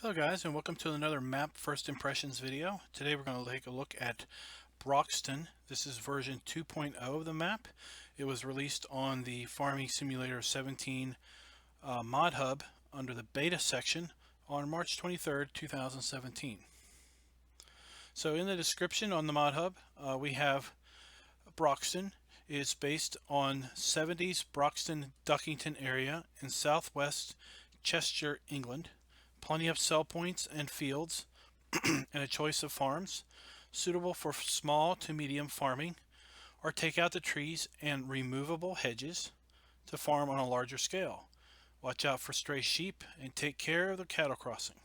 Hello guys, and welcome to another map first impressions video. Today we're going to take a look at Broxton. This is version 2.0 of the map. It was released on the Farming Simulator 17 mod hub under the beta section on March 23rd, 2017. So in the description on the mod hub we have Broxton is based on 70s Broxton Duckington area in southwest Cheshire, England. Plenty of sell points and fields and a choice of farms suitable for small to medium farming, or take out the trees and removable hedges to farm on a larger scale. Watch out for stray sheep and take care of the cattle crossing.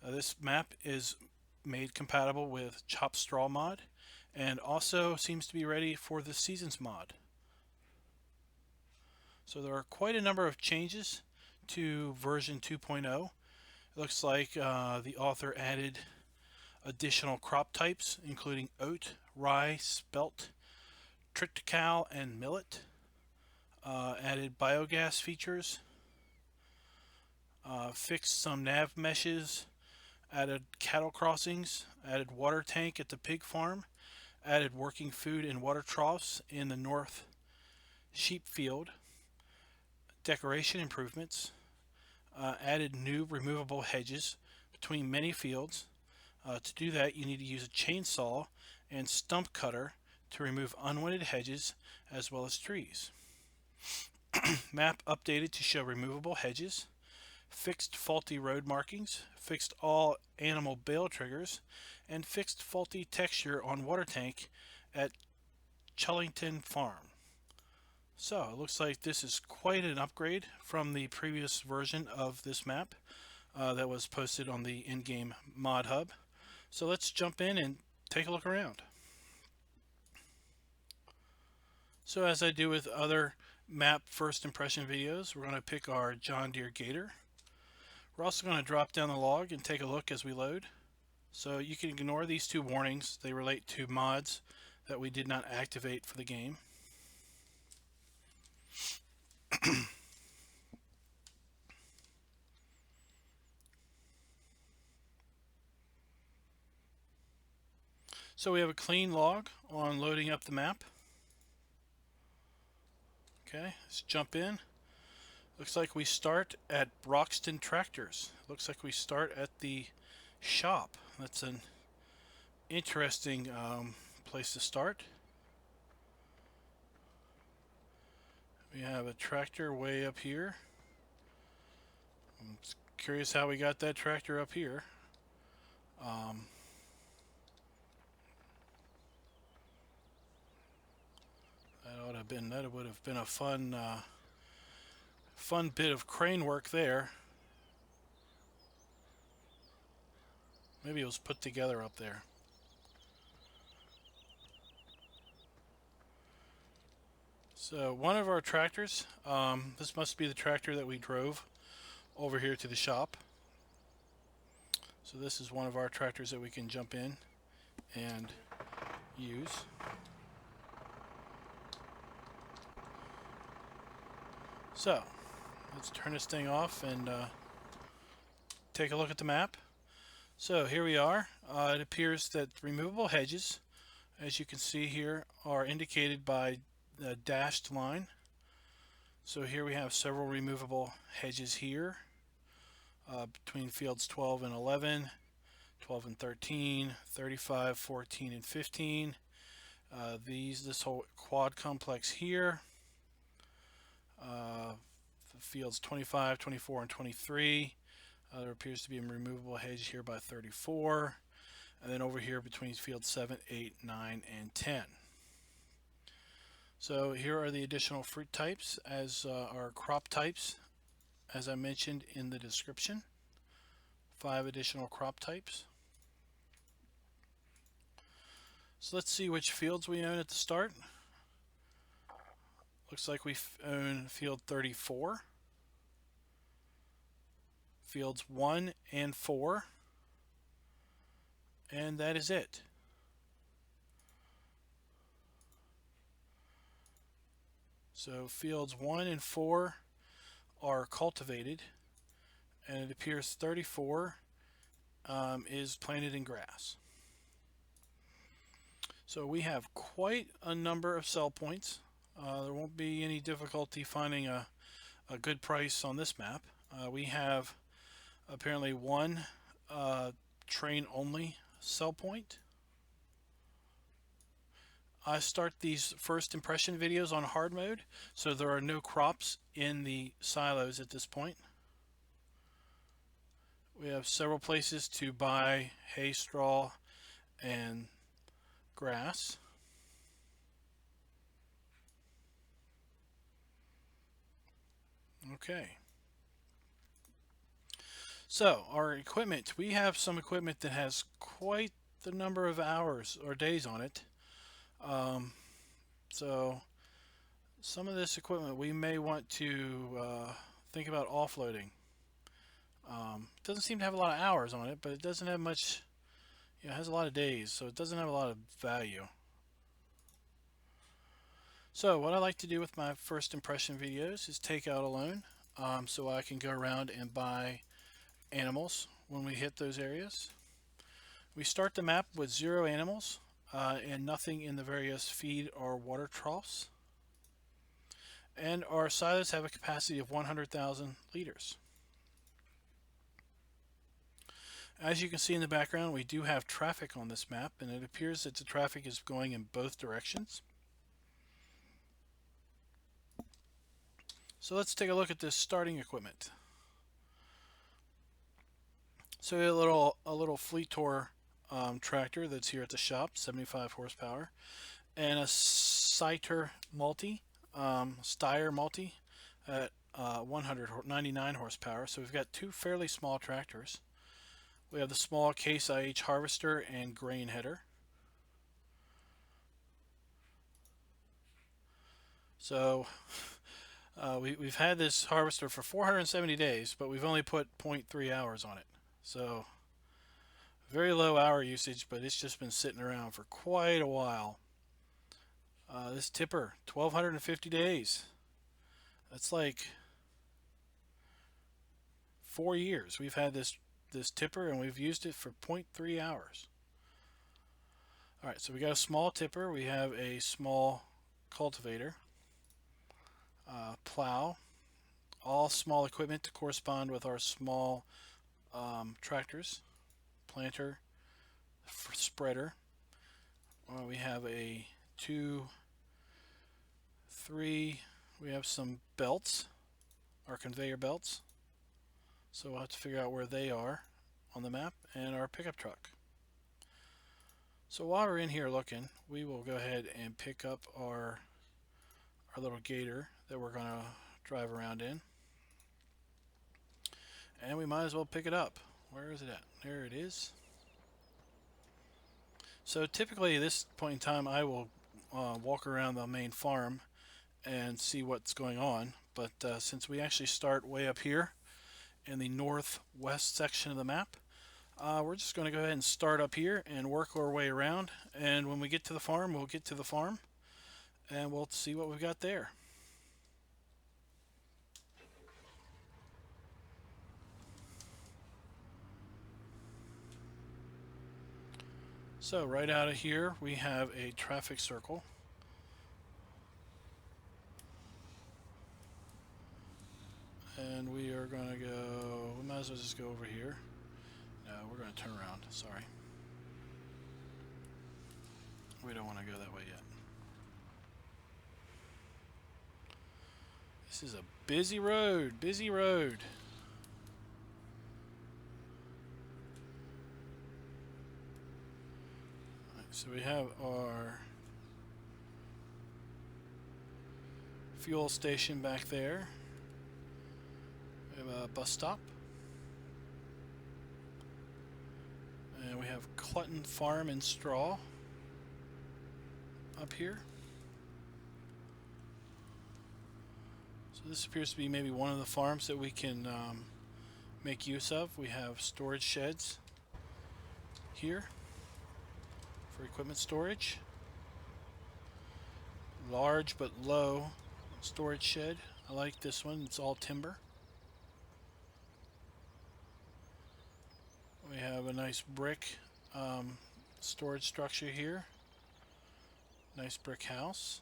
This map is made compatible with Chop Straw mod and also seems to be ready for the Seasons mod. So there are quite a number of changes to version 2.0. It looks like the author added additional crop types, including oat, rye, spelt, triticale, and millet. Added biogas features. Fixed some nav meshes. Added cattle crossings. Added water tank at the pig farm. Added working food and water troughs in the north sheep field. Decoration improvements. Added new removable hedges between many fields. To do that, you need to use a chainsaw and stump cutter to remove unwanted hedges as well as trees. Map updated to show removable hedges, fixed faulty road markings, fixed all animal bale triggers, and fixed faulty texture on water tank at Changelog farm. So it looks like this is quite an upgrade from the previous version of this map that was posted on the in-game mod hub. So let's jump in and take a look around. So as I do with other map first impression videos, we're going to pick our John Deere Gator. We're also going to drop down the log and take a look as we load. So you can ignore these two warnings. They relate to mods that we did not activate for the game. So we have a clean log on loading up the map. Okay, let's jump in. Looks like we start at Broxton Tractors. Looks like we start at the shop. That's an interesting place to start. We have a tractor way up here. I'm curious how we got that tractor up here. That would have been a fun bit of crane work there. Maybe it was put together up there. So one of our tractors, this must be the tractor that we drove over here to the shop. So this is one of our tractors that we can jump in and use. So let's turn this thing off and take a look at the map. So here we are. It appears that removable hedges, as you can see here, are indicated by the dashed line. So here we have several removable hedges here between fields 12 and 11, 12 and 13, 35, 14, and 15. This whole quad complex here. Fields 25, 24, and 23. There appears to be a removable hedge here by 34. And then over here between fields 7, 8, 9, and 10. So here are the additional fruit types as our crop types, as I mentioned in the description. 5 additional crop types. So let's see which fields we own at the start. Looks like we own field 34, fields 1 and 4, and that is it. So fields 1 and 4 are cultivated, and it appears 34 is planted in grass. So we have quite a number of sell points. There won't be any difficulty finding a good price on this map. We have apparently one train only sell point. I start these first impression videos on hard mode, so there are no crops in the silos at this point. We have several places to buy hay, straw, and grass. Okay. So our equipment, we have some equipment that has quite the number of hours or days on it. So some of this equipment we may want to think about offloading. It doesn't seem to have a lot of hours on it, but it doesn't have much, it has a lot of days, so it doesn't have a lot of value. So what I like to do with my first impression videos is take out a loan, so I can go around and buy animals when we hit those areas. We start the map with 0 animals and nothing in the various feed or water troughs. And our silos have a capacity of 100,000 liters. As you can see in the background, we do have traffic on this map, and it appears that the traffic is going in both directions. So let's take a look at this starting equipment. So we have a little Fleet Tour tractor that's here at the shop, 75 horsepower, and a Steyr multi at 199 horsepower. So we've got 2 fairly small tractors. We have the small Case IH harvester and grain header. So we've had this harvester for 470 days, but we've only put 0.3 hours on it. So very low hour usage, but it's just been sitting around for quite a while. This tipper, 1,250 days. That's like 4 years. We've had this tipper, and we've used it for 0.3 hours. All right, so we got a small tipper. We have a small cultivator, plow, all small equipment to correspond with our small tractors, planter, spreader. We have a 2, 3, we have some belts, our conveyor belts. So we'll have to figure out where they are on the map, and our pickup truck. So while we're in here looking, we will go ahead and pick up our little gator that we're going to drive around in. And we might as well pick it up. Where is it at? There it is. So typically at this point in time I will walk around the main farm and see what's going on, but since we actually start way up here in the northwest section of the map, we're just going to go ahead and start up here and work our way around, and when we get to the farm, we'll get to the farm and we'll see what we've got there. So right out of here we have a traffic circle. And we are going to go, we might as well just go over here. No, we're going to turn around, sorry. We don't want to go that way yet. This is a busy road, busy road. Right, so we have our fuel station back there. We have a bus stop. And we have Clutton Farm and Straw up here. So this appears to be maybe one of the farms that we can make use of. We have storage sheds here for equipment storage. Large but low storage shed. I like this one. It's all timber. a nice brick storage structure here. Nice brick house.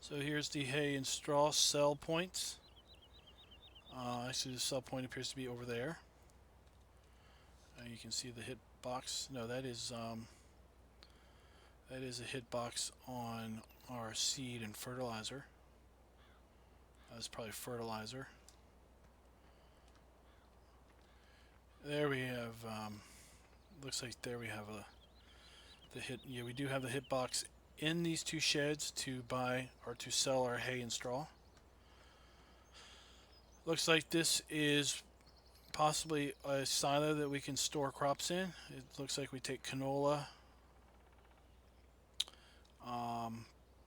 So here's the hay and straw sell points. Actually, the sell point appears to be over there. You can see the hit box. No, that is a hit box on our seed and fertilizer. That's probably fertilizer. There we have. Looks like there we have the hit. Yeah, we do have the hit box in these two sheds to buy or to sell our hay and straw. Looks like this is possibly a silo that we can store crops in. It looks like we take canola,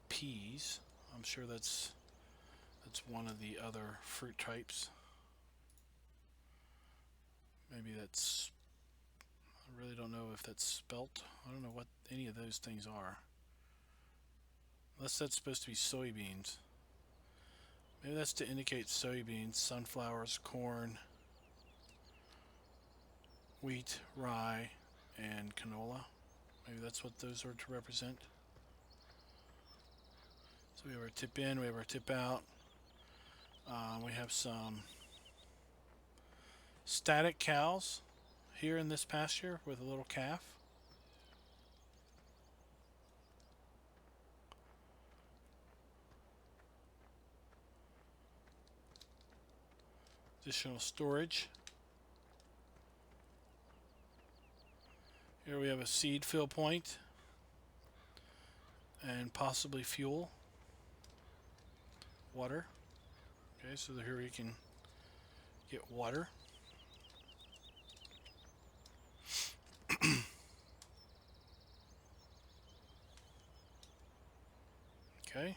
peas. I'm sure that's one of the other fruit types. Maybe that's, I really don't know if that's spelt. I don't know what any of those things are. Unless that's supposed to be soybeans. Maybe that's to indicate soybeans, sunflowers, corn, wheat, rye, and canola. Maybe that's what those are to represent. So we have our tip in, we have our tip out. We have some static cows here in this pasture with a little calf. Additional storage. Here we have a seed fill point and possibly fuel, water. Okay, so here we can get water. Okay.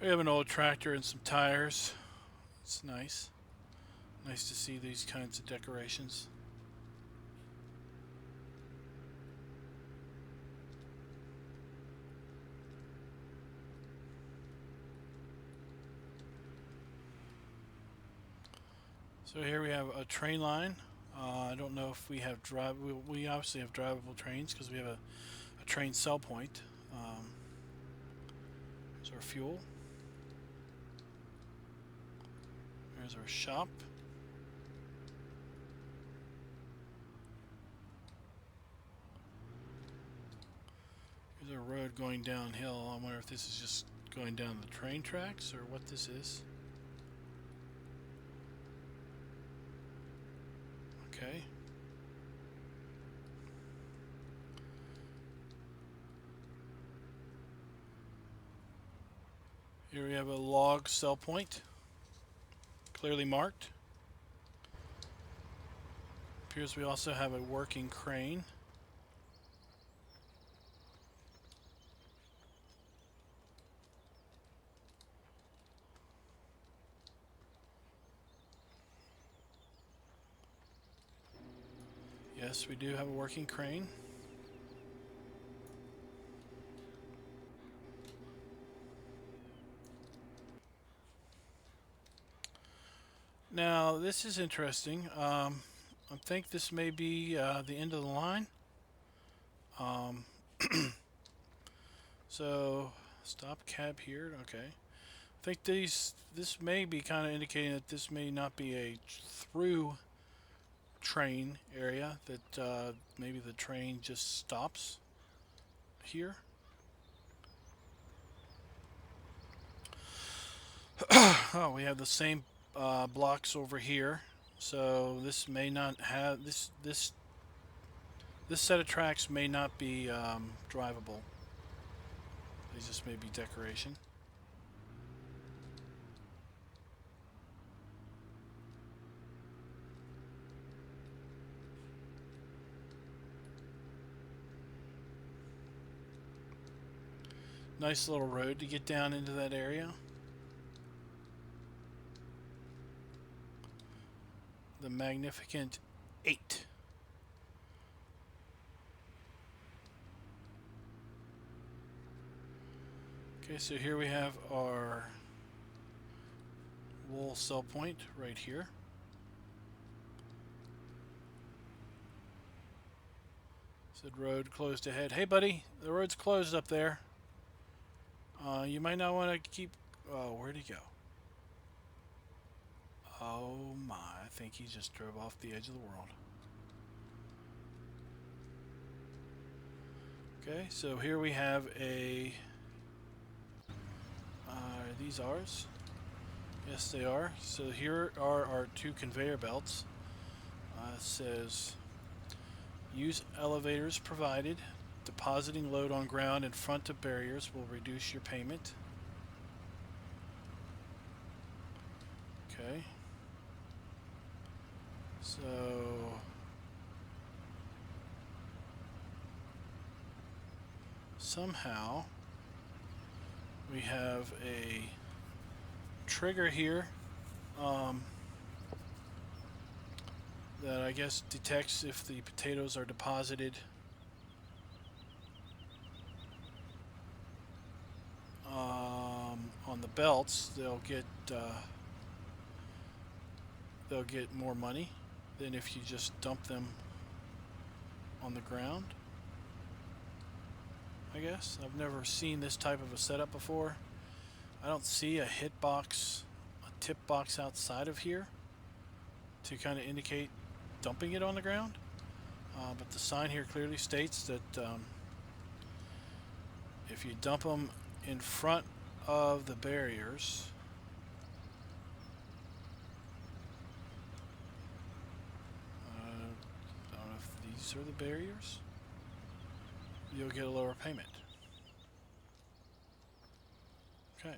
We have an old tractor and some tires. It's nice. Nice to see these kinds of decorations. So here we have a train line. I don't know if we have we obviously have drivable trains because we have a train sell point. There's our fuel. There's our shop. There's a road going downhill. I wonder if this is just going down the train tracks or what this is. Okay. Here we have a log sell point, clearly marked. Appears we also have a working crane. Yes, we do have a working crane. Now, this is interesting. I think this may be the end of the line. So, stop cab here. Okay. I think this may be kind of indicating that this may not be a through train area, that maybe the train just stops here. Oh, we have the same blocks over here, so this may not have this set of tracks may not be drivable. These just may be decoration. Nice little road to get down into that area. The Magnificent 8. Okay, so here we have our wool sell point right here. Said road closed ahead. Hey buddy, the road's closed up there. You might not want to keep... Oh, where'd he go? Oh my, I think he just drove off the edge of the world. Okay, so here we have a... are these ours? Yes, they are. So here are our 2 conveyor belts. It says, use elevators provided. Depositing load on ground in front of barriers will reduce your payment. Okay. So somehow we have a trigger here that I guess detects if the potatoes are deposited on the belts. They'll get more money than if you just dump them on the ground, I guess. I've never seen this type of a setup before. I don't see a hit box, a tip box outside of here to kind of indicate dumping it on the ground. But the sign here clearly states that if you dump them in front of the barriers, I don't know if these are the barriers, you'll get a lower payment. Okay.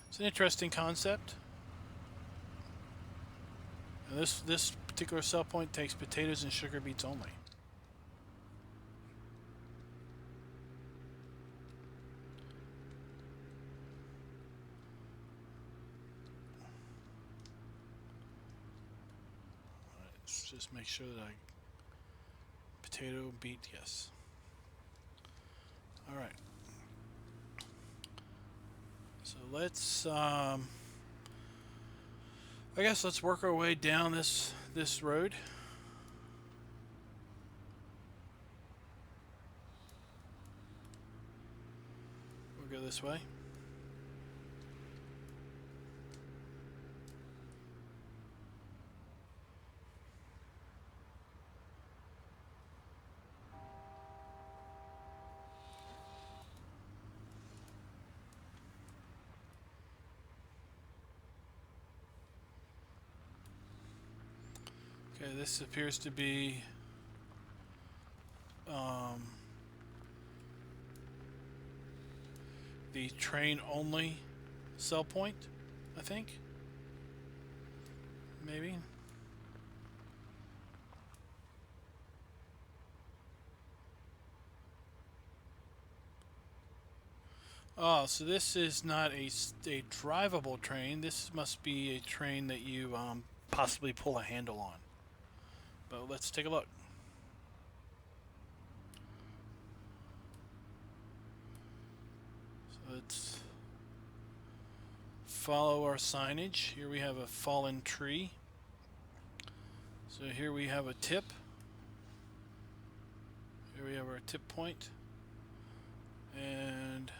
It's an interesting concept. And this particular sell point takes potatoes and sugar beets only. Alright, let's just make sure that potato, beet, yes. Alright. So let's I guess let's work our way down this road. We'll go this way. Okay, this appears to be the train only sell point, I think. Maybe. Oh, so this is not a drivable train. This must be a train that you possibly pull a handle on. But let's take a look. So let's follow our signage. Here we have a fallen tree. So here we have a tip. Here we have our tip point. And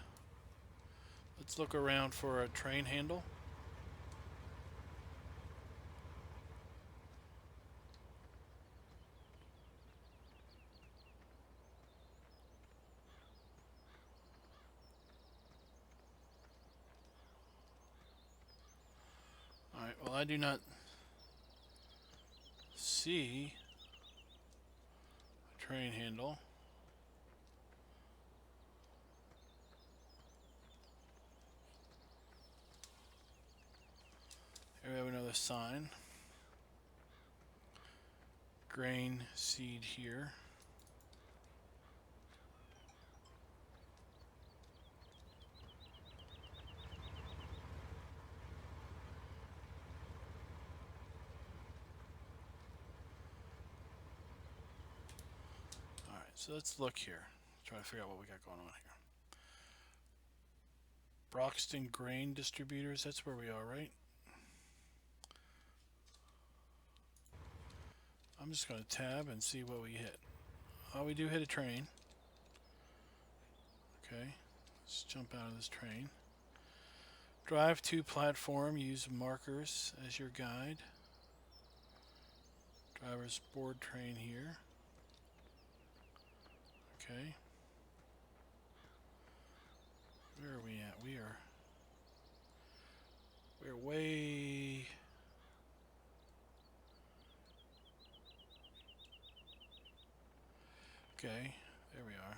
let's look around for a train handle. Alright, well, I do not see a train handle. Here we have another sign. Grain seed here. so let's look here. Try to figure out what we got going on here. Broxton grain distributors, that's where we are, right? I'm just going to tab and see what we hit. Oh, we do hit a train. Okay, let's jump out of this train. Drive to platform, use markers as your guide. Driver's board train here. Okay. Where are we at? We're way... Okay, there we are.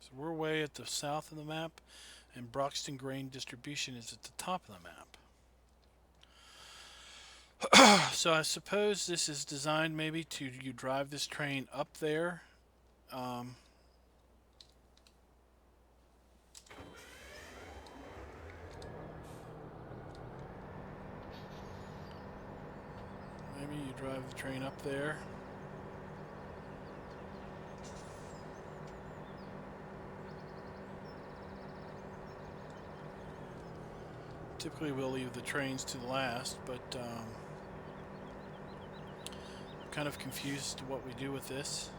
So we're way at the south of the map, and Broxton grain distribution is at the top of the map. So I suppose this is designed maybe to you drive this train up there. Maybe you drive the train up there. Typically we'll leave the trains to the last, but I'm kind of confused as to what we do with this.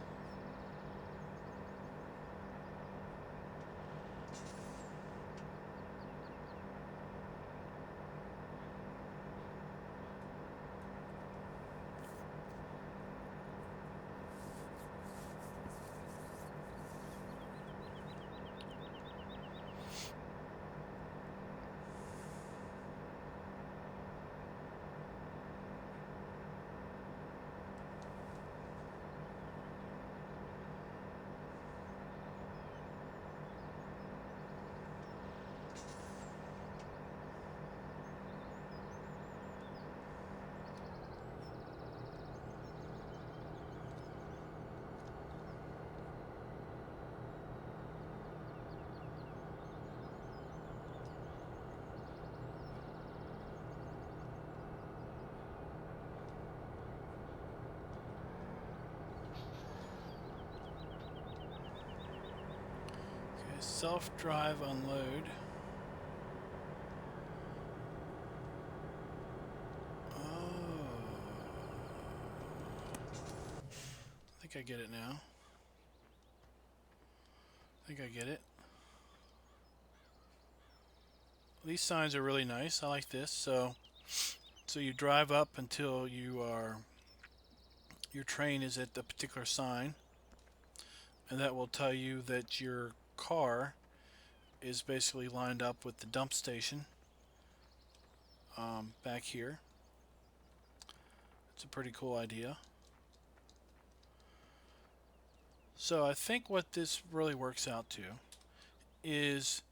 Self-drive unload. Oh. I think I get it now. I think I get it. These signs are really nice. I like this. So you drive up until your train is at the particular sign, and that will tell you that your car is basically lined up with the dump station back here. It's a pretty cool idea. So I think what this really works out to is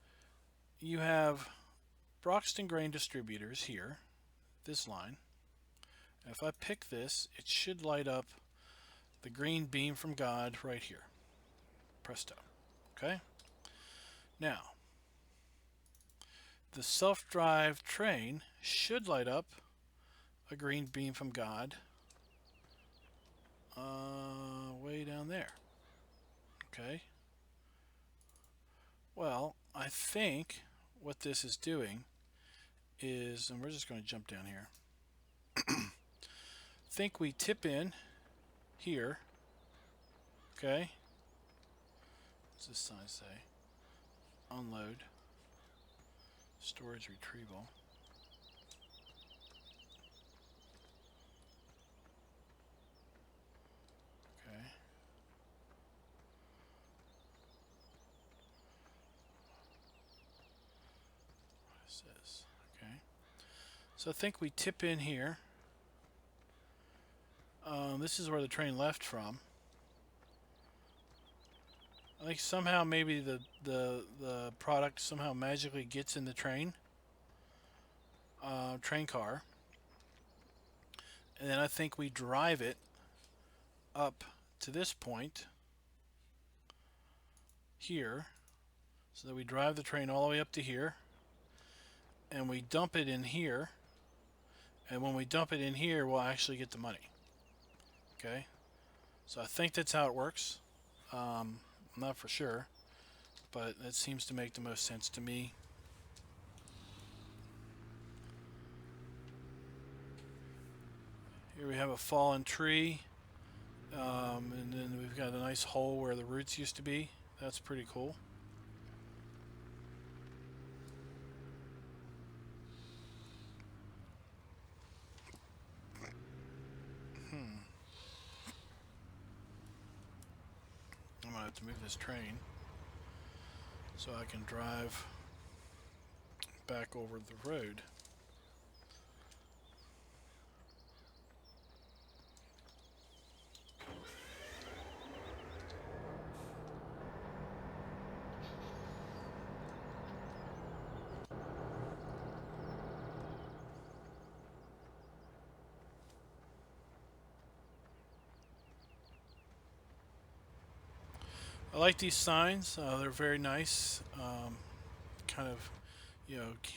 you have Broxton grain distributors here, this line. If I pick this, it should light up the green beam from God right here. Presto. Okay? Now, the self-drive train should light up a green beam from God way down there. Okay? Well, I think what this is doing is, and we're just going to jump down here. Think we tip in here. Okay? What's this sign say? Unload. Storage retrieval. Okay. What is this? Okay. So I think we tip in here. This is where the train left from. I think somehow maybe the product somehow magically gets in the train car, and then I think we drive it up to this point here, so that we drive the train all the way up to here, and we dump it in here, and when we dump it in here we'll actually get the money. Okay, so I think that's how it works. I'm not for sure, but it seems to make the most sense to me. Here we have a fallen tree, and then we've got a nice hole where the roots used to be. That's pretty cool. I'm going to have to move this train so I can drive back over the road. I like these signs. They're very nice. Kind of,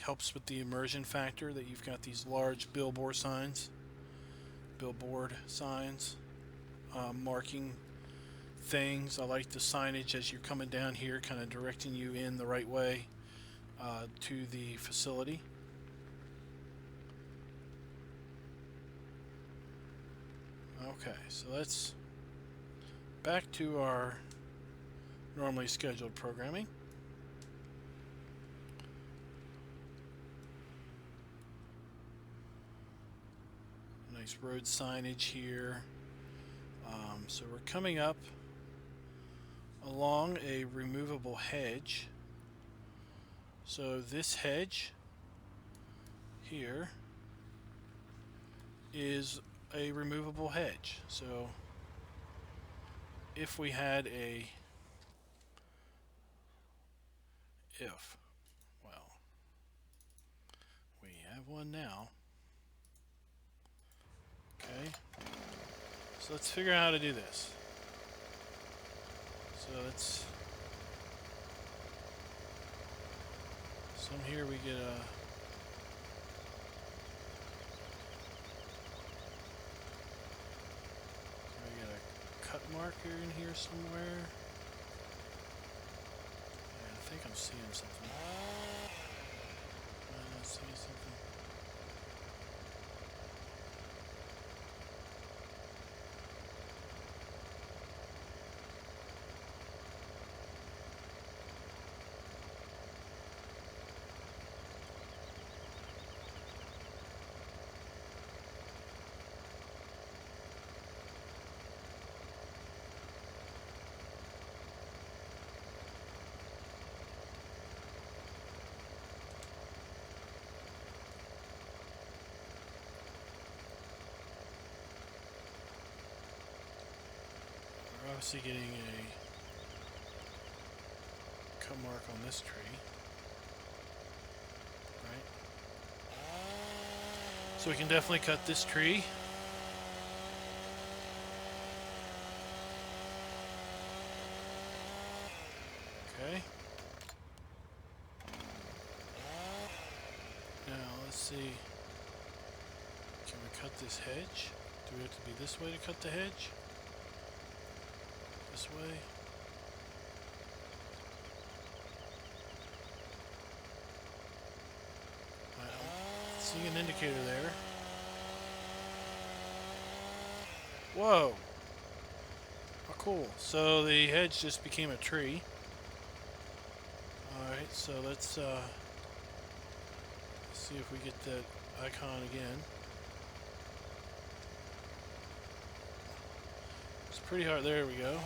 helps with the immersion factor that you've got these large billboard signs, marking things. I like the signage as you're coming down here, kind of directing you in the right way to the facility. Okay, so let's back to our normally scheduled programming. Nice road signage here. So we're coming up along a removable hedge. So this hedge here is a removable hedge. So if we had well, we have one now. Okay, so let's figure out how to do this. So here we get a cut marker in here somewhere. Yeah, I think I'm seeing something. Am I not seeing something? Obviously getting a cut mark on this tree, right? So we can definitely cut this tree. Okay. Now let's see. Can we cut this hedge? Do we have to be this way to cut the hedge? This way. I'm seeing an indicator there. Whoa! Oh, cool. So the hedge just became a tree. Alright, so let's see if we get that icon again. It's pretty hard. There we go.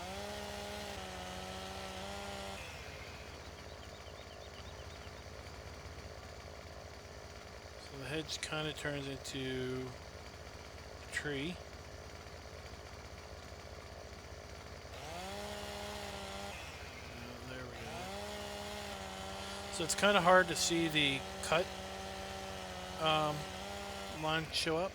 The hedge kind of turns into a tree. There we go. So it's kind of hard to see the cut line show up.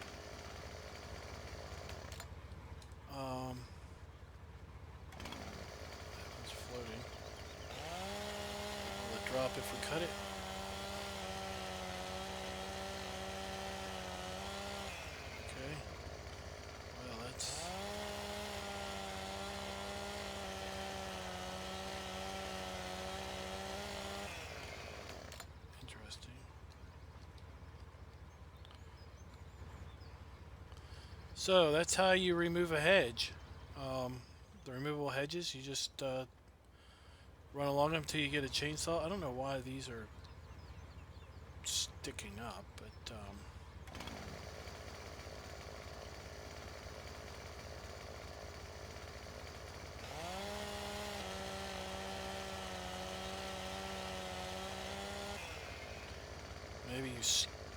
It's floating. Will it drop if we cut it? So that's how you remove a hedge. The removable hedges, you just run along them until you get a chainsaw. I don't know why these are sticking up, but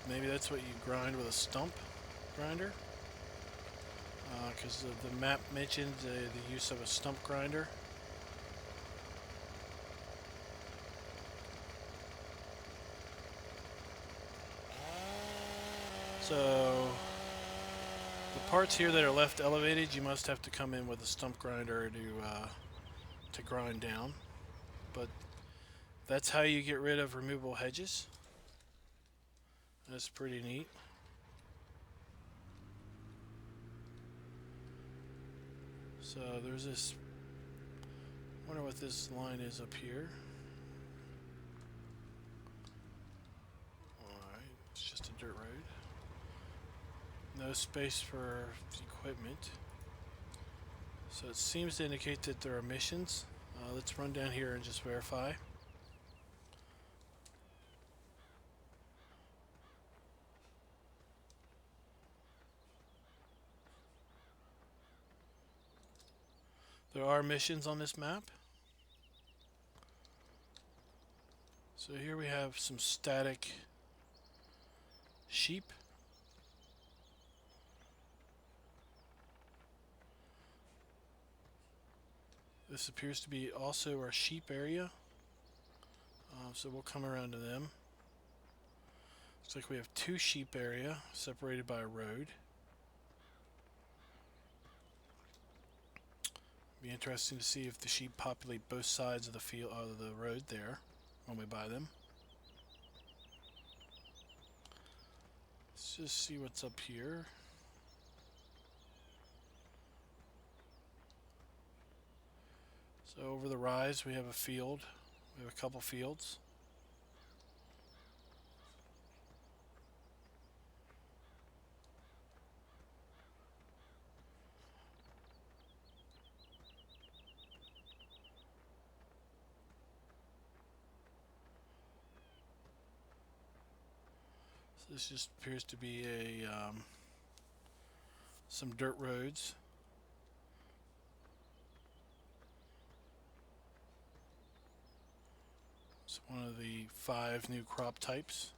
maybe that's what you grind with a stump grinder, because the map mentioned the use of a stump grinder. So the parts here that are left elevated, you must have to come in with a stump grinder to grind down. But that's how you get rid of removable hedges. That's pretty neat. So there's this. I wonder what this line is up here. Alright, it's just a dirt road. No space for equipment. So it seems to indicate that there are emissions. Let's run down here and just verify. There are emissions on this map. So here we have some static sheep. This appears to be also our sheep area. So we'll come around to them. Looks like we have two sheep area separated by a road. Be interesting to see if the sheep populate both sides of the field of the road there when we buy them. Let's just see what's up here. So over the rise we have a field. We have a couple fields. So this just appears to be some dirt roads. It's one of the 5 new crop types.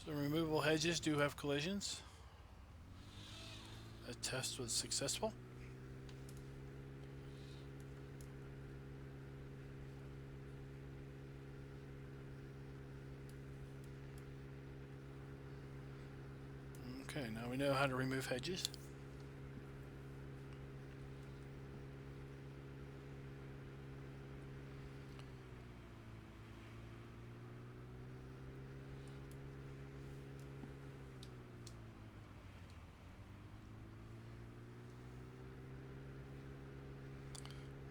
So removable hedges do have collisions. That test was successful. Okay, now we know how to remove hedges.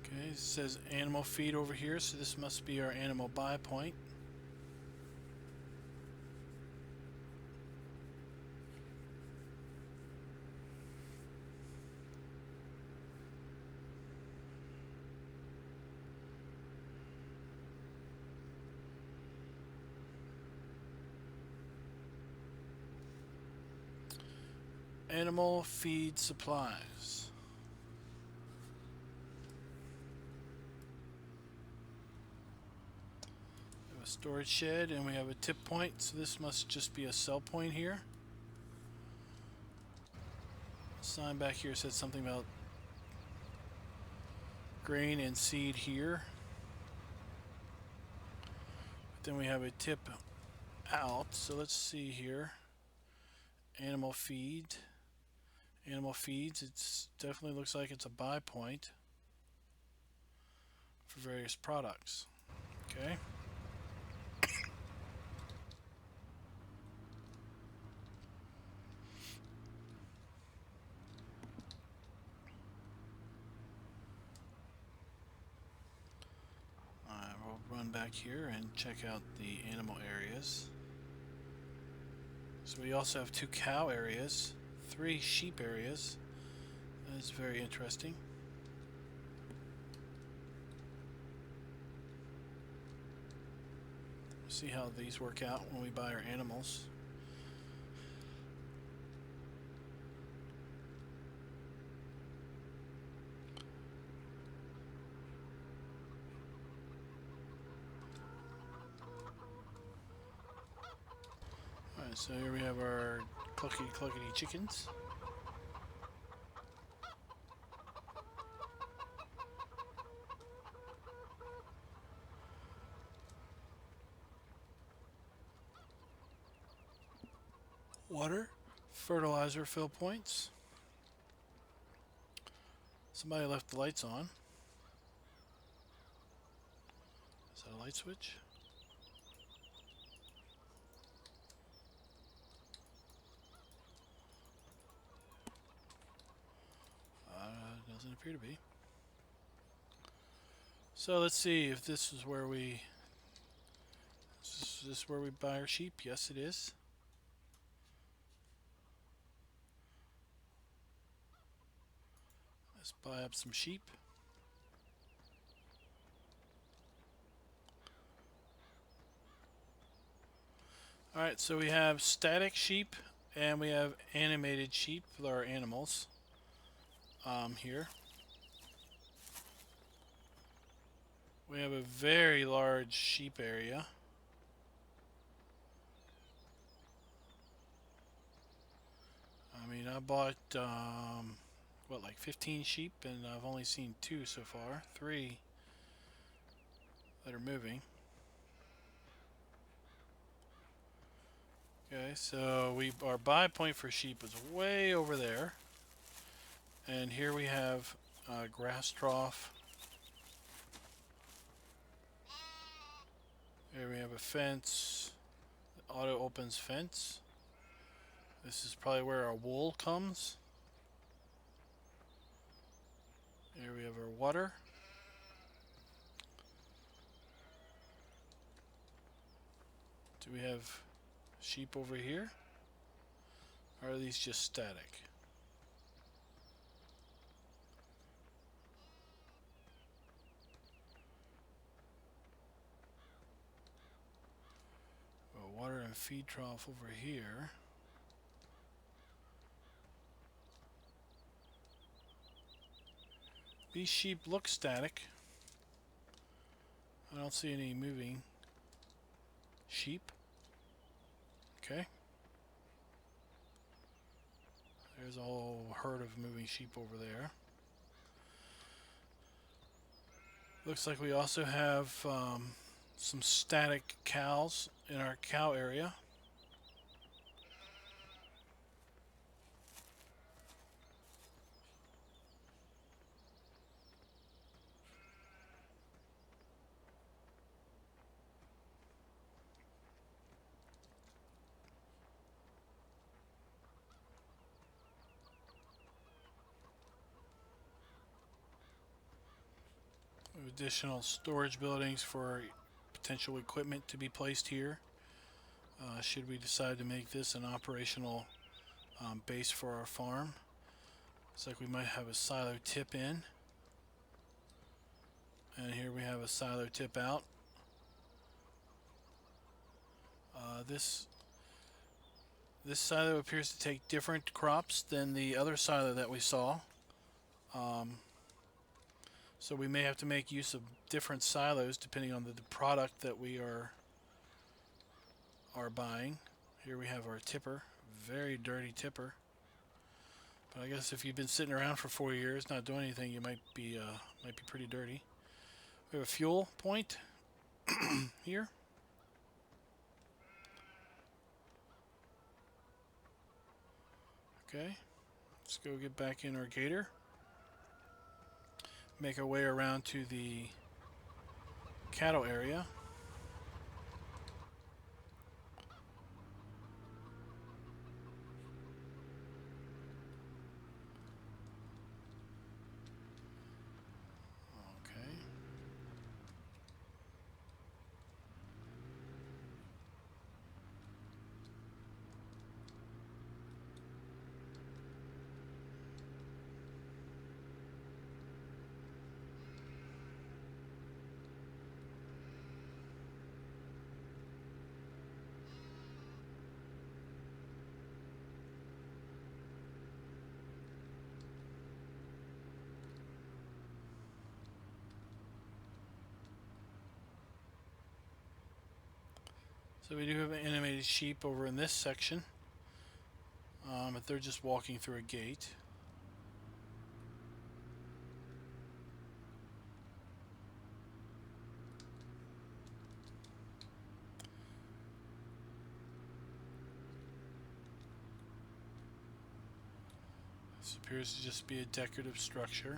Okay, it says animal feed over here, so this must be our animal buy point. Animal feed supplies. We have a storage shed and we have a tip point, so this must just be a sell point here. The sign back here says something about grain and seed here. But then we have a tip out, so let's see here. Animal feed. Animal feeds, it definitely looks like it's a buy point for various products. Okay. back here and check out the animal areas. So we also have 2 cow areas, 3 sheep areas. That is very interesting. See how these work out when we buy our animals. Alright, so here we have our cluckety chickens. Water, fertilizer fill points. Somebody left the lights on. Is that a light switch? Doesn't appear to be. So let's see if this is where we... Is this where we buy our sheep? Yes, it is. Let's buy up some sheep. Alright, so we have static sheep and we have animated sheep, or animals, here. We have a very large sheep area. I mean, I bought, what, like 15 sheep, and I've only seen 2 so far. 3 that are moving. Okay, so our buy point for sheep is way over there. And here we have a grass trough. Here we have a fence. Auto opens fence. This is probably where our wool comes. Here we have our water. Do we have sheep over here? Or are these just static? Well, water and feed trough over here. These sheep look static. I don't see any moving sheep. Okay. There's a whole herd of moving sheep over there. Looks like we also have some static cows in our cow area. Additional storage buildings for potential equipment to be placed here. Should we decide to make this an operational base for our farm. Looks like we might have a silo tip in. And here we have a silo tip out. This silo appears to take different crops than the other silo that we saw. So we may have to make use of different silos depending on the product that we are buying. Here we have our tipper, very dirty tipper. But I guess if you've been sitting around for 4 years not doing anything, you might be pretty dirty. We have a fuel point here. Okay, let's go get back in our gator. Make our way around to the cattle area. Okay. So we do have animated sheep over in this section, but they're just walking through a gate. This appears to just be a decorative structure.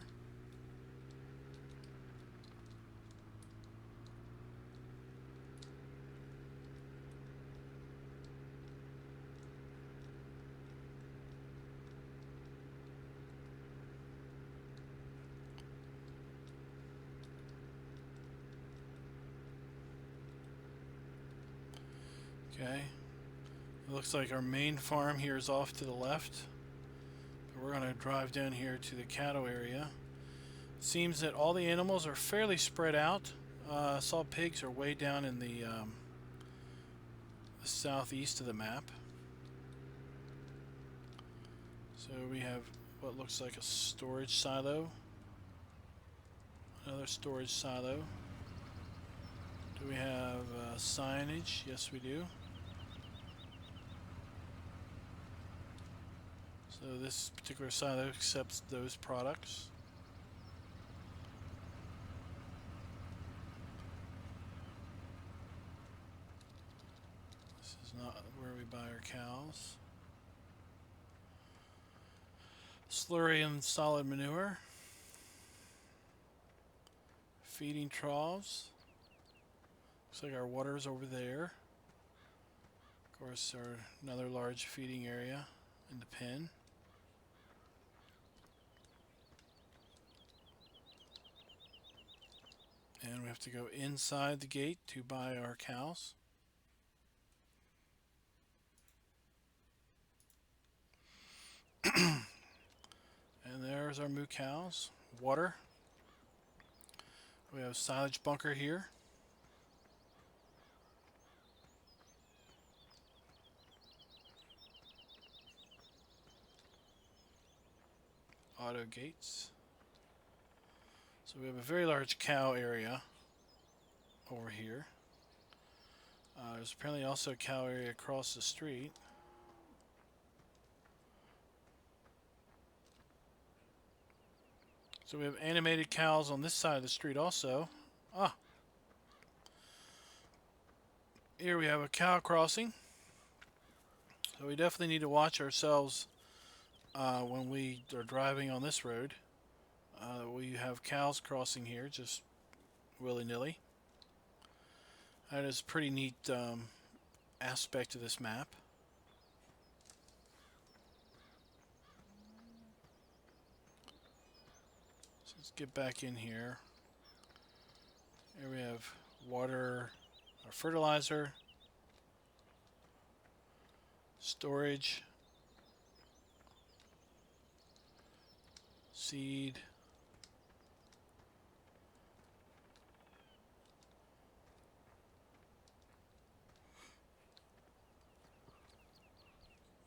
Okay, it looks like our main farm here is off to the left. But we're going to drive down here to the cattle area. It seems that all the animals are fairly spread out. I saw pigs are way down in the southeast of the map. So we have what looks like a storage silo. Another storage silo. Do we have signage? Yes, we do. So this particular silo accepts those products. This is not where we buy our cows. Slurry and solid manure. Feeding troughs. Looks like our water's over there. Of course, another large feeding area in the pen. And we have to go inside the gate to buy our cows. And there's our moo cows. Water. We have a silage bunker here. Auto gates. So we have a very large cow area over here. There's apparently also a cow area across the street. So we have animated cows on this side of the street also. Here we have a cow crossing. So we definitely need to watch ourselves when we are driving on this road. We have cows crossing here just willy-nilly. That is a pretty neat aspect of this map. So let's get back in here. Here we have water, fertilizer, storage, seed,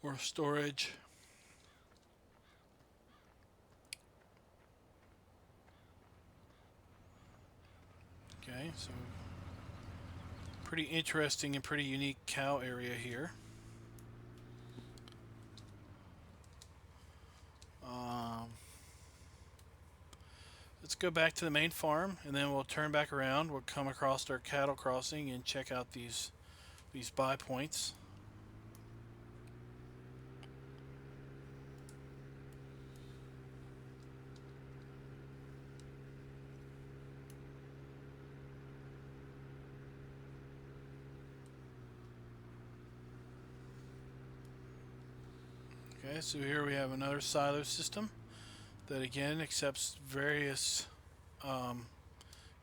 more storage. Okay, so pretty interesting and pretty unique cow area here. Let's go back to the main farm, and then we'll turn back around. We'll come across our cattle crossing and check out these buy points. Okay, so here we have another silo system that again accepts various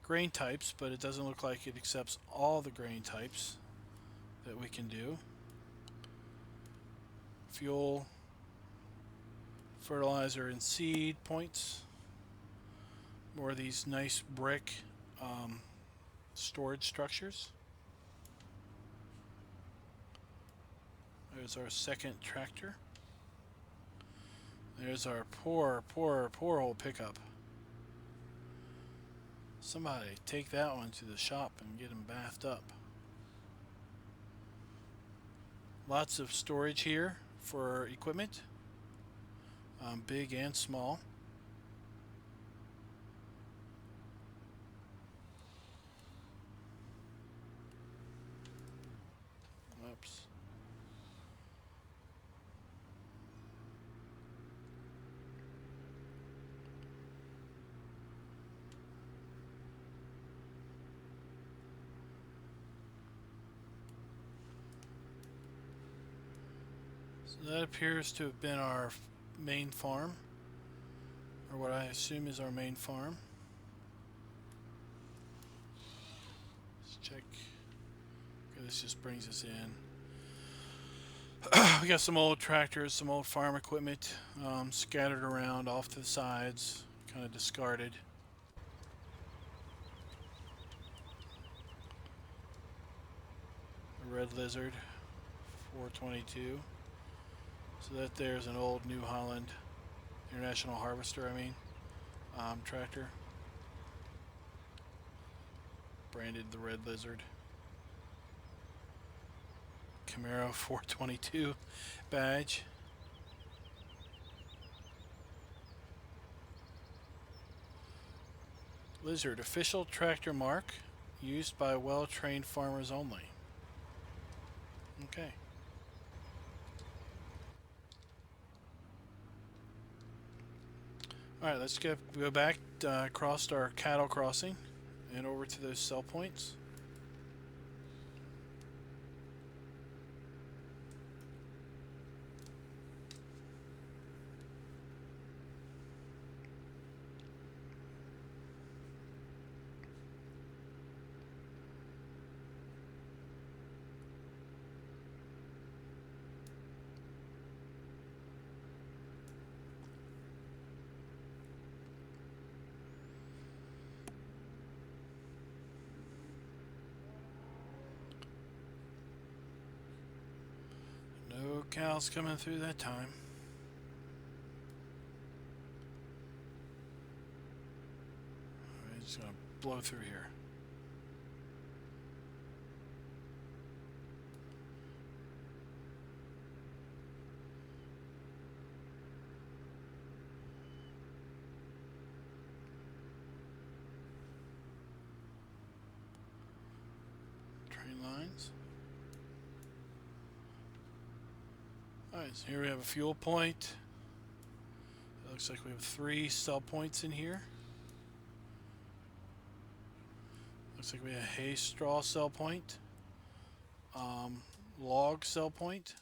grain types, but it doesn't look like it accepts all the grain types that we can do. Fuel, fertilizer, and seed points. More of these nice brick storage structures. There's our second tractor. There's our poor old pickup. Somebody take that one to the shop and get him bathed up. Lots of storage here for equipment, big and small. Oops. So that appears to have been our main farm, or what I assume is our main farm. Let's check. Okay, this just brings us in. We got some old tractors, some old farm equipment scattered around off to the sides, kind of discarded. A red lizard, 422. So that there's an old New Holland International Harvester, tractor. Branded the red lizard. Camaro 422 badge. Lizard, official tractor mark used by well-trained farmers only. Okay. Alright, let's go back across our cattle crossing and over to those sell points. No cows coming through that time. Alright, just gonna blow through here. Train lines. Alright, so here we have a fuel point. It looks like we have 3 sell points in here. Looks like we have a hay straw sell point. Log sell point.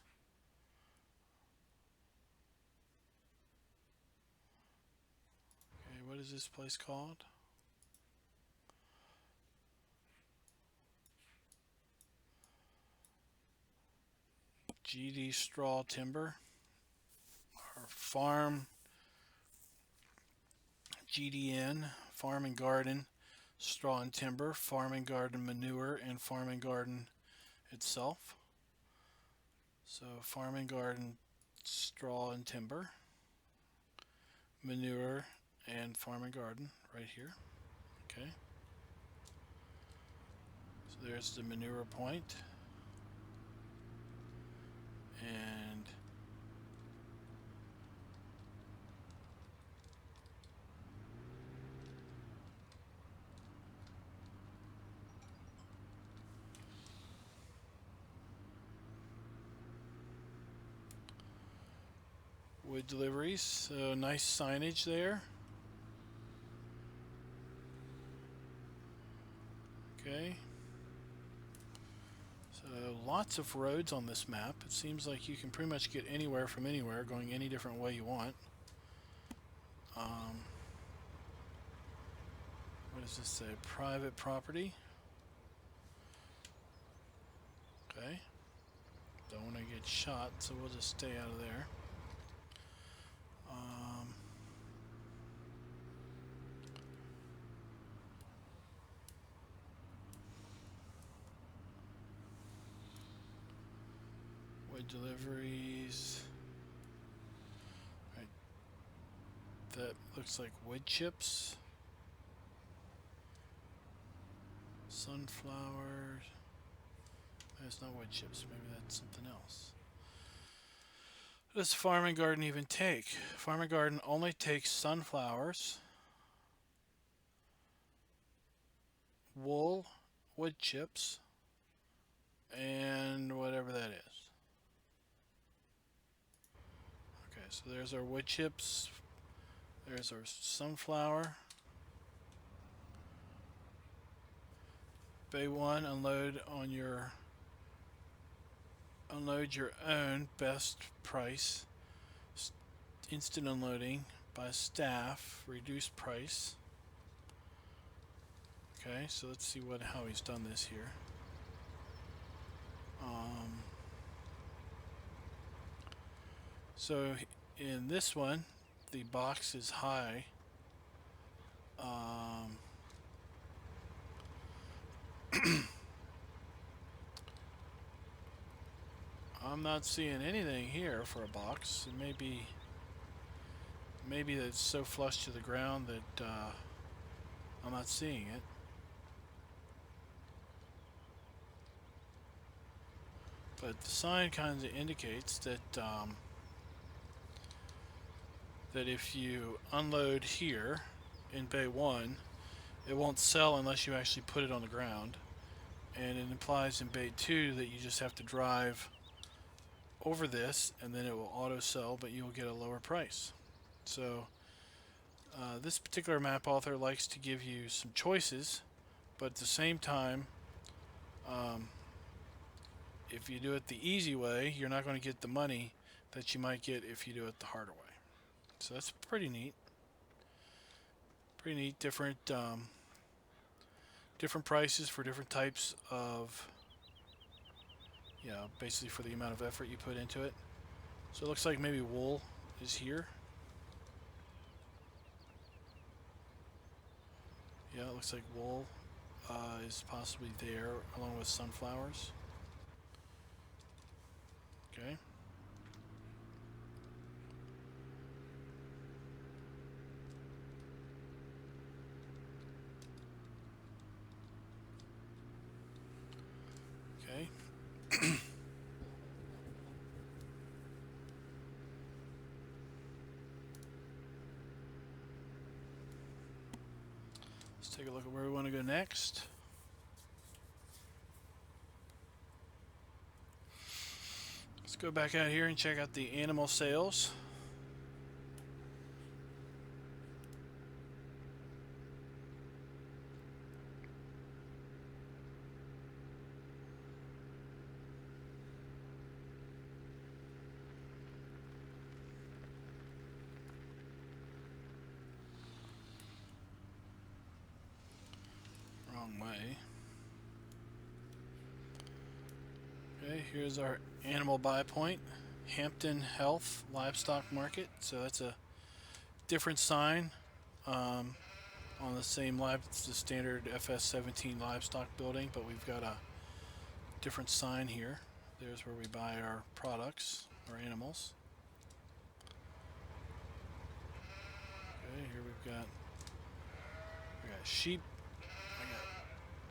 Okay, what is this place called? GD Straw Timber. Our farm, GDN, Farm and Garden, Straw and Timber, Farm and Garden Manure, and Farm and Garden itself. So Farm and Garden, Straw and Timber, Manure, and Farm and Garden right here. Okay. So there's the manure point. And wood deliveries, so nice signage there. Okay. So lots of roads on this map. It seems like you can pretty much get anywhere from anywhere, going any different way you want. What does this say? Private property. Okay. Don't want to get shot, so we'll just stay out of there. Wood deliveries. Right. That looks like wood chips. Sunflowers. It's not wood chips. Maybe that's something else. What does farm and garden even take? Farm and garden only takes sunflowers, wool, wood chips, and whatever that is. Okay, so there's our wood chips. There's our sunflower. Bay 1, unload your own best price. Instant unloading by staff, reduced price. Okay, so let's see how he's done this here. So in this one, the box is high. I'm not seeing anything here for a box. Maybe it's so flush to the ground that I'm not seeing it. But the sign kind of indicates that that if you unload here in Bay 1, it won't sell unless you actually put it on the ground. And it implies in Bay 2 that you just have to drive over this and then it will auto sell, but you'll get a lower price. So this particular map author likes to give you some choices, but at the same time, if you do it the easy way, you're not going to get the money that you might get if you do it the harder way. So that's pretty neat. Pretty neat. Different prices for different types of, basically for the amount of effort you put into it. So it looks like maybe wool is here. Yeah, it looks like wool is possibly there along with sunflowers. Okay. Okay. Let's take a look at where we want to go next. Let's go back out here and check out the animal sales. Wrong way. Okay, here's our animal buy point. Hampton Health Livestock Market. So that's a different sign on the same it's the standard FS17 livestock building, but we've got a different sign here. There's where we buy our products, our animals. Okay, here we've got sheep, we got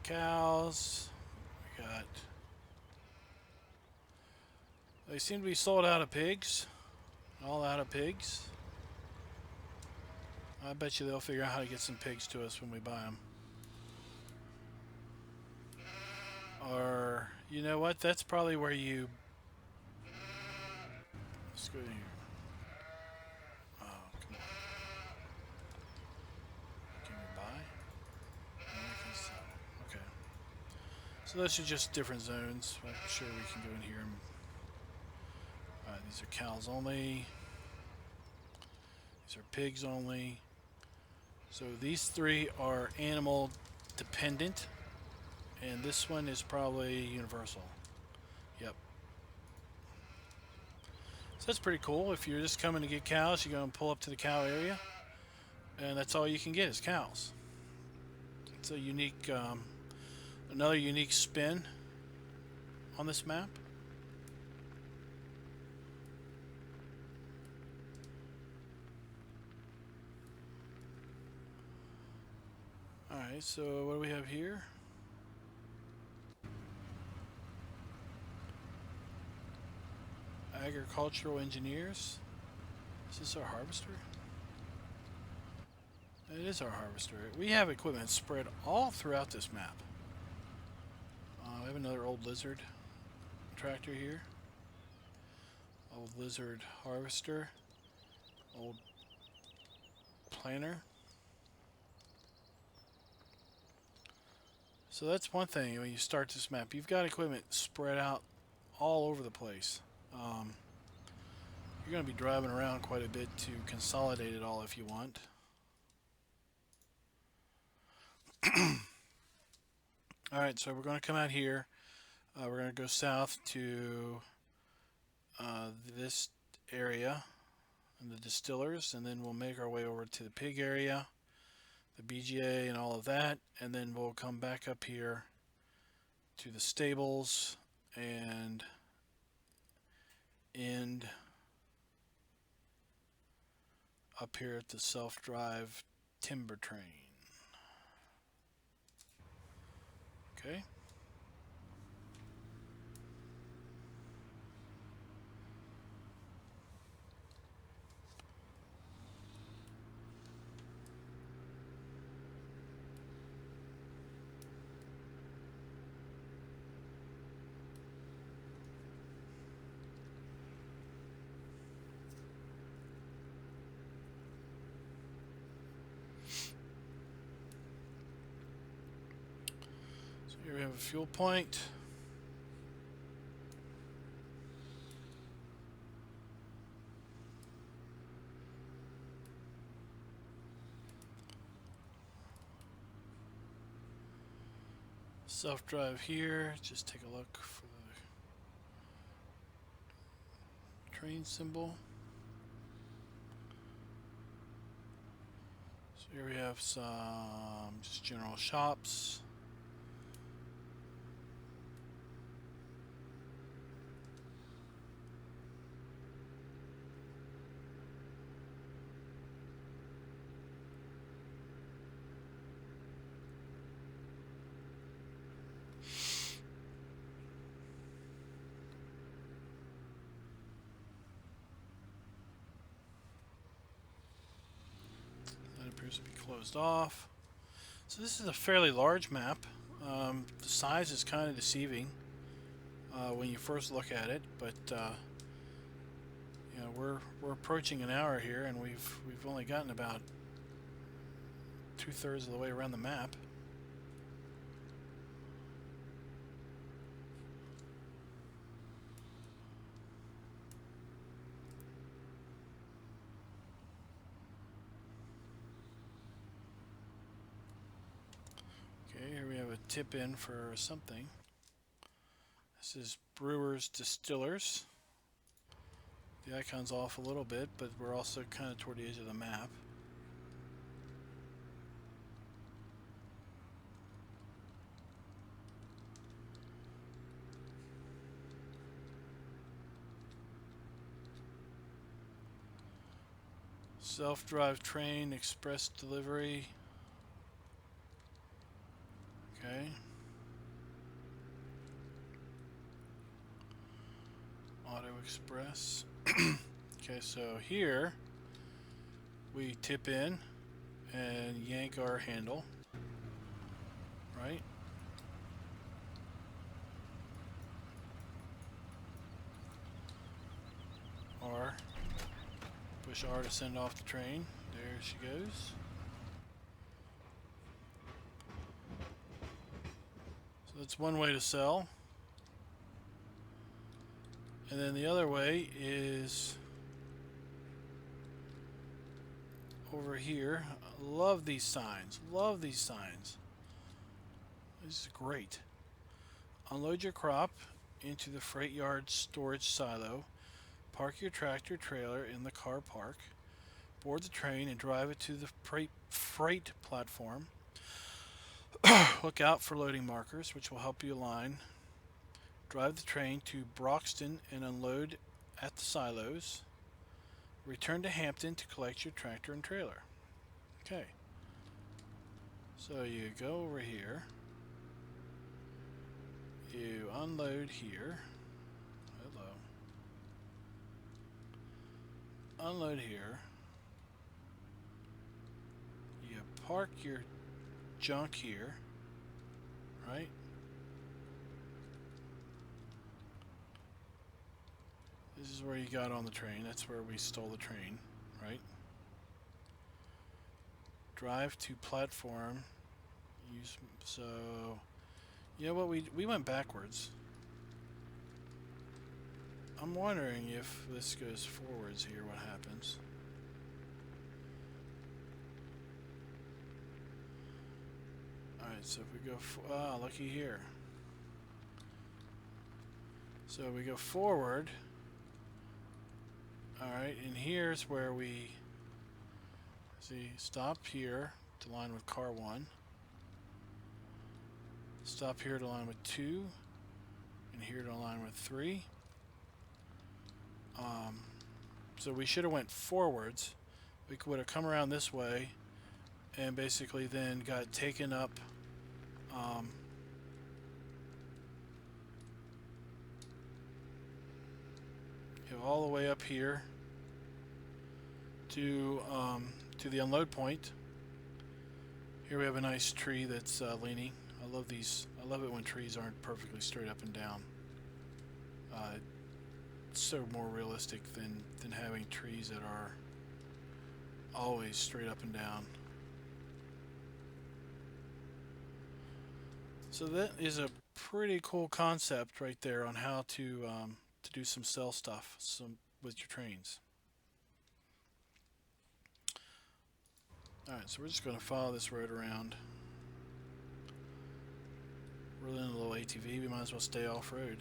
cows, we got. They seem to be sold out of pigs. All out of pigs. I bet you they'll figure out how to get some pigs to us when we buy them. Or, you know what? That's probably where you... Let's go here. Oh, come on. Can we buy? No, we can sell. Okay. So those are just different zones. I'm sure we can go in here and... these are cows only. These are pigs only. So these three are animal dependent, and this one is probably universal. Yep. So that's pretty cool. If you're just coming to get cows, you go and pull up to the cow area, and that's all you can get is cows. It's a unique, another unique spin on this map. Alright, so what do we have here? agricultural engineers. Is this our harvester? It is our harvester. We have equipment spread all throughout this map. We have another old lizard tractor here. Old lizard harvester. Old planter. So that's one thing when you start this map. You've got equipment spread out all over the place. You're going to be driving around quite a bit to consolidate it all if you want. Alright, so we're going to come out here. We're going to go south to this area, and the distillers, and then we'll make our way over to the pig area, the BGA and all of that, and then we'll come back up here to the stables and end up here at the self-drive timber train. Okay. Here we have a fuel point. Self-drive here. Just take a look for the train symbol. So here we have some just general shops. To be closed off. So this is a fairly large map. The size is kind of deceiving when you first look at it, but you know, we're approaching an hour here, and we've only gotten about 2/3 of the way around the map. Here we have a tip in for something. This is Brewers Distillers. The icon's off a little bit, but we're also kind of toward the edge of the map. Self-drive train, express delivery. Okay. Auto Express. Okay, so here we tip in and yank our handle, right? Or push R to send off the train. There she goes. That's one way to sell. And then the other way is over here. I love these signs. Love these signs. This is great. Unload your crop into the freight yard storage silo. Park your tractor trailer in the car park. Board the train and drive it to the freight platform. Look out for loading markers, which will help you align. Drive the train to Broxton and unload at the silos. Return to Hampton to collect your tractor and trailer. Okay. So you go over here. You unload here. Hello. unload here. You park your junk here, right? This is where you got on the train. That's where we stole the train, right? Drive to platform. So, you know what? We went backwards. I'm wondering if this goes forwards here, what happens. Alright, so if we go... looky here. So we go forward. Alright, and here's where we... See, stop here to line with car 1. Stop here to line with 2. And here to line with 3. So we should have went forwards. We would have come around this way and basically then got taken up all the way up here to the unload point. Here we have a nice tree that's leaning. I love these. I love it when trees aren't perfectly straight up and down. It's so more realistic than having trees that are always straight up and down. So that is a pretty cool concept right there on how to do some cell stuff with your trains. Alright, so we're just going to follow this road around. We're in a little ATV, we might as well stay off-road.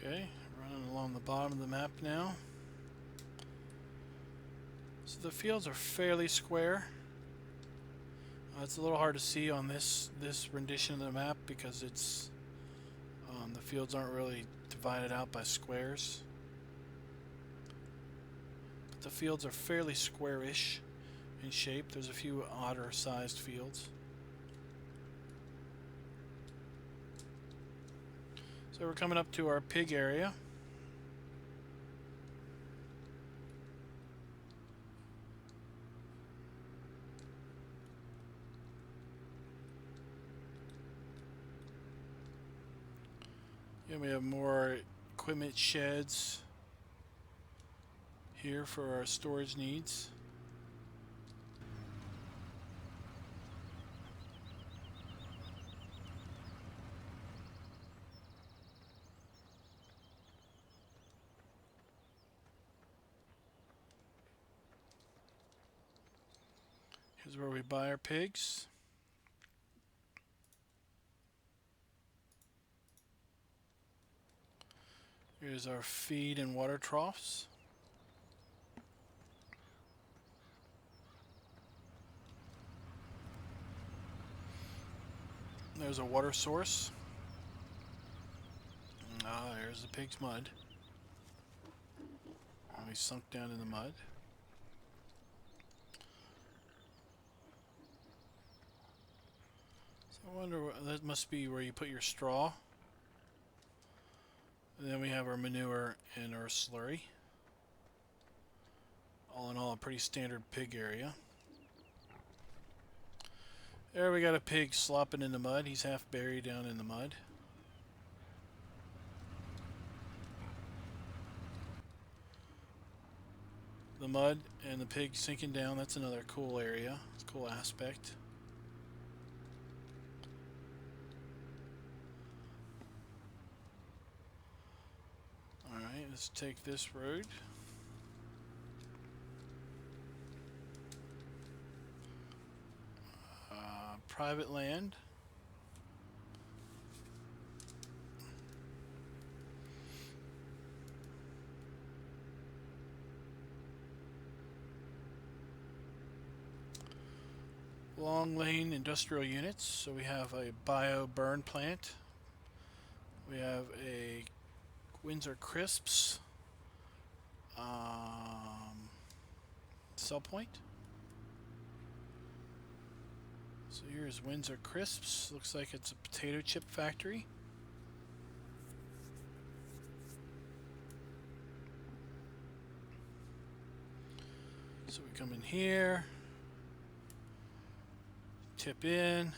Okay, running along the bottom of the map now. So the fields are fairly square. It's a little hard to see on this rendition of the map because it's the fields aren't really divided out by squares. But the fields are fairly squarish in shape. There's a few odder sized fields. So we're coming up to our pig area. And we have more equipment sheds here for our storage needs. Here's where we buy our pigs. Here's our feed and water troughs. There's a water source. There's the pig's mud. And we sunk down in the mud. So I wonder, that must be where you put your straw. And then we have our manure and our slurry. All in all, a pretty standard pig area. There we got a pig slopping in the mud. He's half buried down in the mud. The mud and the pig sinking down, that's another cool area. It's a cool aspect. Alright, let's take this road. Private land. long lane industrial units. So we have a bio burn plant. We have a Windsor Crisps sell point. So here's Windsor Crisps. Looks like it's a potato chip factory. So we come in here, tip in.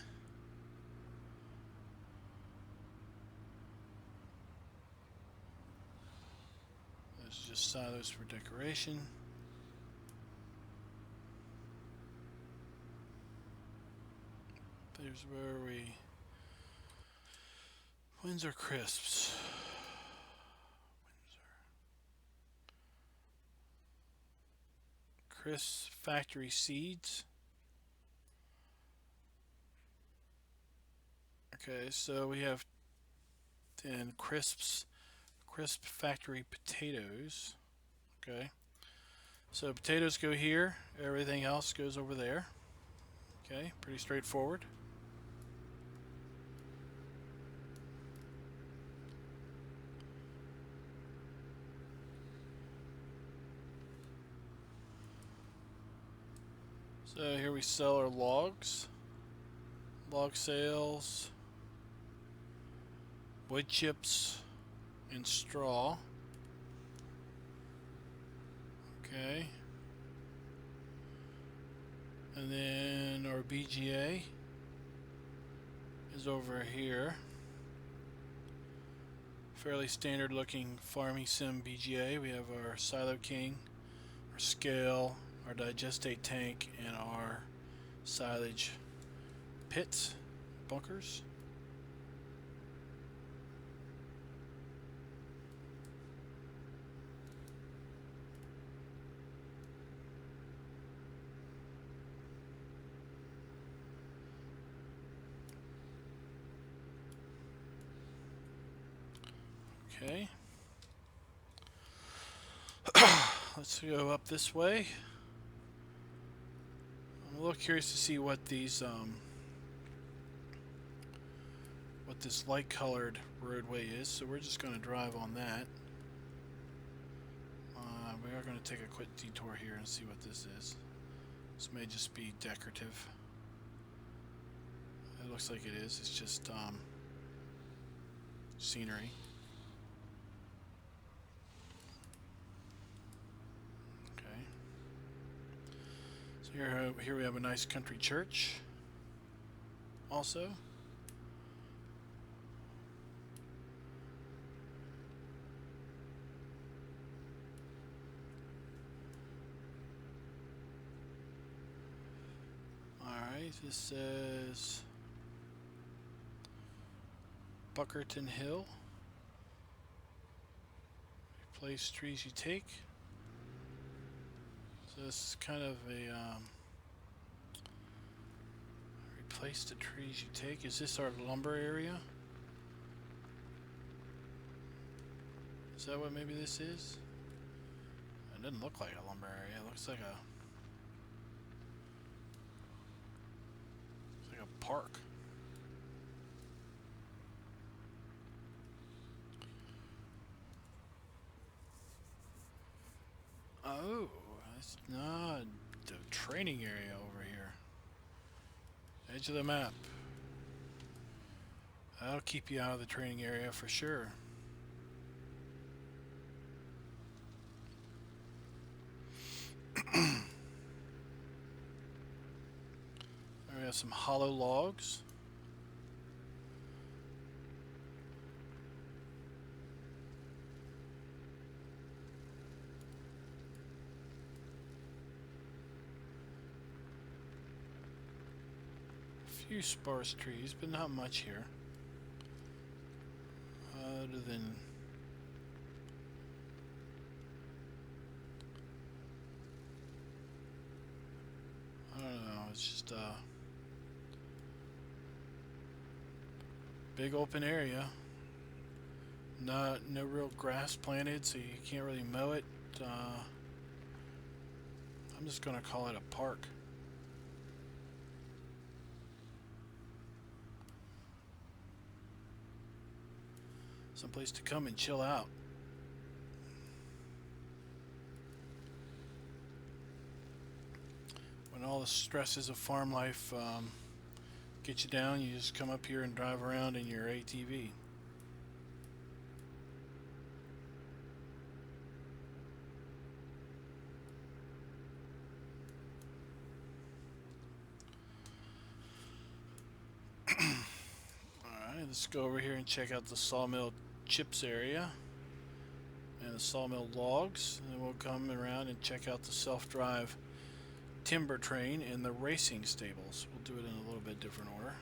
There's just silos for decoration. There's where we Windsor Crisps. Crisp factory seeds. Okay, so we have then crisp factory potatoes. Okay, so potatoes go here, everything else goes over there. Okay, pretty straightforward. So here we sell our logs, log sales, wood chips, and straw. Okay. And then our BGA is over here. Fairly standard looking farming sim BGA. We have our Silo King, our scale, our digestate tank, and our silage pits, bunkers. Okay. Let's go up this way. I'm a little curious to see what these what this light colored roadway is, so we're just going to drive on that. We are going to take a quick detour here and see what this is. This may just be decorative. It looks like it is. It's just scenery. Okay. So here we have a nice country church. Also. This says Buckerton Hill. Replace trees you take. So this is kind of a replace the trees you take. Is this our lumber area? Is that what maybe this is? It doesn't look like a lumber area. It looks like a park. Oh, it's not the training area over here. Edge of the map. That'll keep you out of the training area for sure. We have some hollow logs. A few sparse trees, but not much here. Other than I don't know, it's just big open area. No real grass planted, so you can't really mow it. I'm just gonna call it a park. someplace to come and chill out. When all the stresses of farm life get you down, you just come up here and drive around in your ATV. Alright, let's go over here and check out the sawmill chips area and the sawmill logs, and then we'll come around and check out the self-drive timber train and the racing stables. We'll do it in a little bit different order.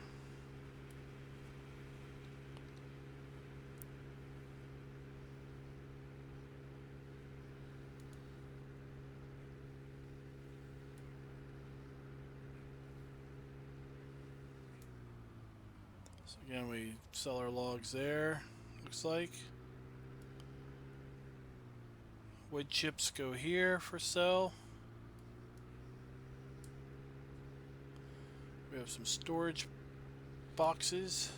So again, we sell our logs there, looks like. Wood chips go here for sale. We have some storage boxes.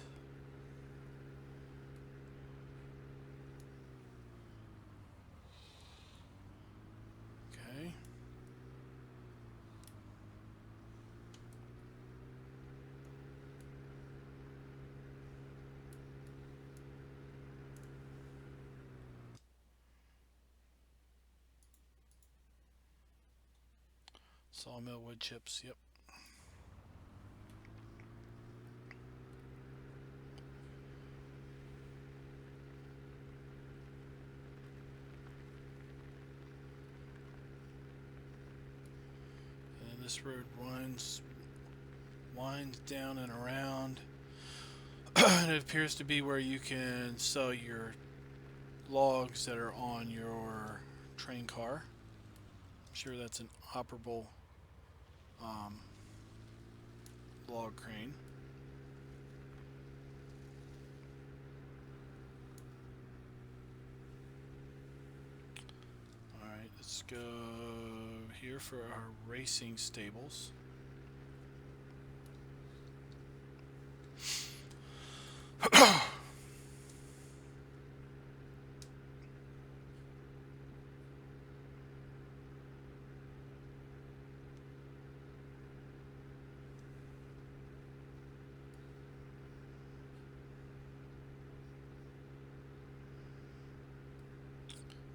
Okay. Sawmill wood chips, yep. And this road winds down and around. And it appears to be where you can sell your logs that are on your train car. I'm sure that's an operable log crane. Alright, let's go here for our racing stables.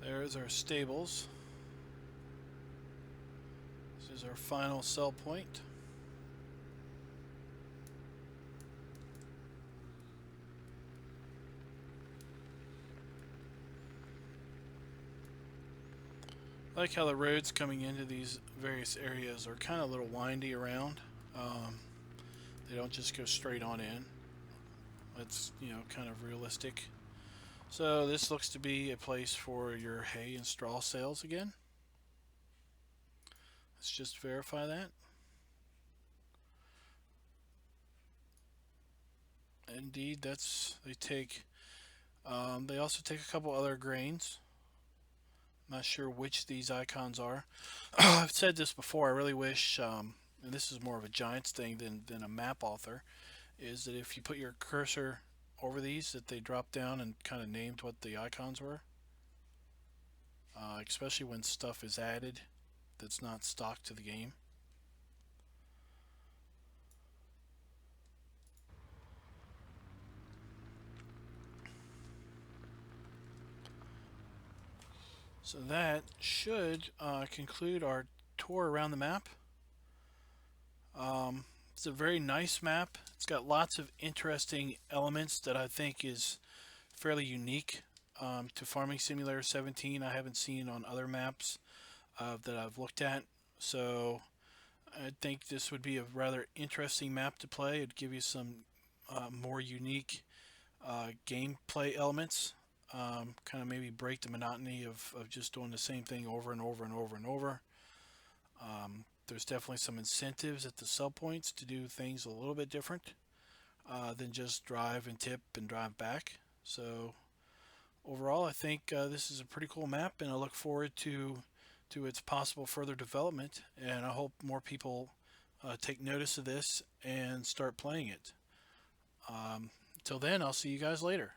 There's our stables. This is our final sell point. I like how the roads coming into these various areas are kind of a little windy around. They don't just go straight on in. It's, you know, kind of realistic. So this looks to be a place for your hay and straw sales again. Let's just verify that. Indeed, that's, they take, they also take a couple other grains. Not sure which these icons are. I've said this before, I really wish, and this is more of a Giants thing than a map author, is that if you put your cursor over these, that they drop down and kind of named what the icons were. Especially when stuff is added that's not stock to the game. So that should conclude our tour around the map. It's a very nice map. It's got lots of interesting elements that I think is fairly unique to Farming Simulator 17. I haven't seen on other maps that I've looked at. So I think this would be a rather interesting map to play. It'd give you some more unique gameplay elements. Kind of maybe break the monotony of just doing the same thing over and over and over and over. There's definitely some incentives at the sell points to do things a little bit different than just drive and tip and drive back. So overall, I think this is a pretty cool map, and I look forward to its possible further development, and I hope more people take notice of this and start playing it. Till then, I'll see you guys later.